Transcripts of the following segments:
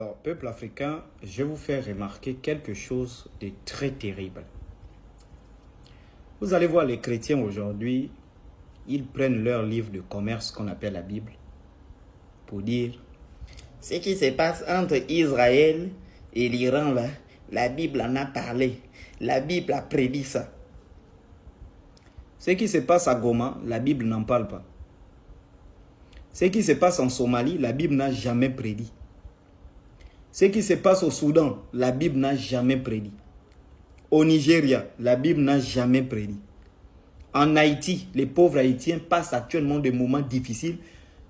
Alors, peuple africain, je vais vous faire remarquer quelque chose de très terrible. Vous allez voir les chrétiens aujourd'hui, ils prennent leur livre de commerce qu'on appelle la Bible pour dire ce qui se passe entre Israël et l'Iran, là, la Bible en a parlé. La Bible a prédit ça. Ce qui se passe à Goma, la Bible n'en parle pas. Ce qui se passe en Somalie, la Bible n'a jamais prédit. Ce qui se passe au Soudan, la Bible n'a jamais prédit. Au Nigeria, la Bible n'a jamais prédit. En Haïti, les pauvres Haïtiens passent actuellement des moments difficiles.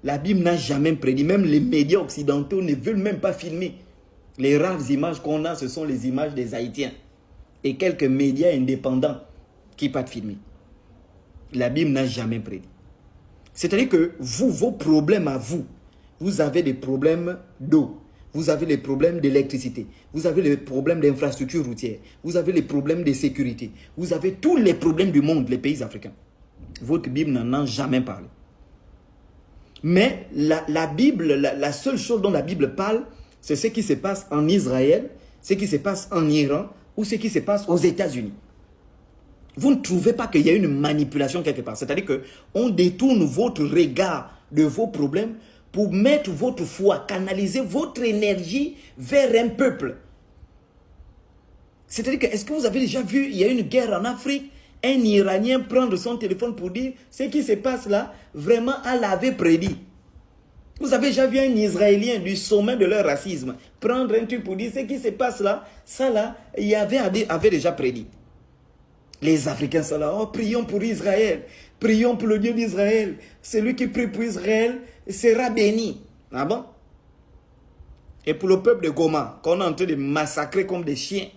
La Bible n'a jamais prédit. Même les médias occidentaux ne veulent même pas filmer. Les rares images qu'on a, ce sont les images des Haïtiens. Et quelques médias indépendants qui partent filmer. La Bible n'a jamais prédit. C'est-à-dire que vous, vos problèmes à vous, vous avez des problèmes d'eau. Vous avez les problèmes d'électricité, vous avez les problèmes d'infrastructures routières, vous avez les problèmes de sécurité, vous avez tous les problèmes du monde, les pays africains. Votre Bible n'en a jamais parlé. Mais la Bible, la seule chose dont la Bible parle, c'est ce qui se passe en Israël, ce qui se passe en Iran ou ce qui se passe aux États-Unis. Vous ne trouvez pas qu'il y a une manipulation quelque part. C'est-à-dire qu'on détourne votre regard de vos problèmes pour mettre votre foi, canaliser votre énergie vers un peuple. C'est-à-dire que, est-ce que vous avez déjà vu, il y a une guerre en Afrique, un Iranien prendre son téléphone pour dire, ce qui se passe là, vraiment, Allah avait prédit. Vous avez déjà vu un Israélien du sommet de leur racisme prendre un truc pour dire, ce qui se passe là, ça là, il avait déjà prédit. Les Africains sont là, oh, prions pour Israël, prions pour le Dieu d'Israël. Celui qui prie pour Israël sera béni. Ah bon? Et pour le peuple de Goma, qu'on est en train de massacrer comme des chiens,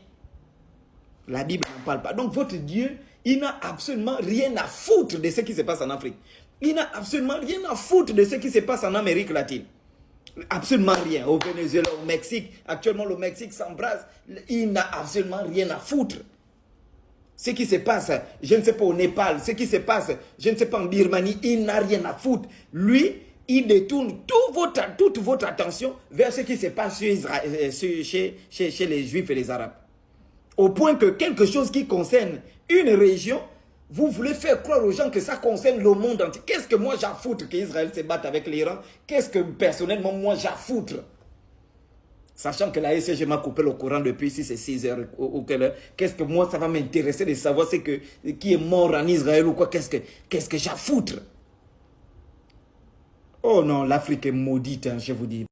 la Bible n'en parle pas. Donc votre Dieu, il n'a absolument rien à foutre de ce qui se passe en Afrique. Il n'a absolument rien à foutre de ce qui se passe en Amérique latine. Absolument rien. Au Venezuela, au Mexique, actuellement le Mexique s'embrase. Il n'a absolument rien à foutre. Ce qui se passe, je ne sais pas, au Népal, ce qui se passe, je ne sais pas, en Birmanie, il n'a rien à foutre. Lui, il détourne toute votre attention vers ce qui se passe chez les Juifs et les Arabes. Au point que quelque chose qui concerne une région, vous voulez faire croire aux gens que ça concerne le monde entier. Qu'est-ce que moi j'ai à foutre qu'Israël se batte avec l'Iran? Qu'est-ce que personnellement moi j'ai à foutre? Sachant que la SG m'a coupé le courant depuis, si c'est 6 heures ou quelle heure, qu'est-ce que moi ça va m'intéresser de savoir qui est mort en Israël ou quoi? Qu'est-ce que j'ai à foutre? Oh non, l'Afrique est maudite, hein, je vous dis.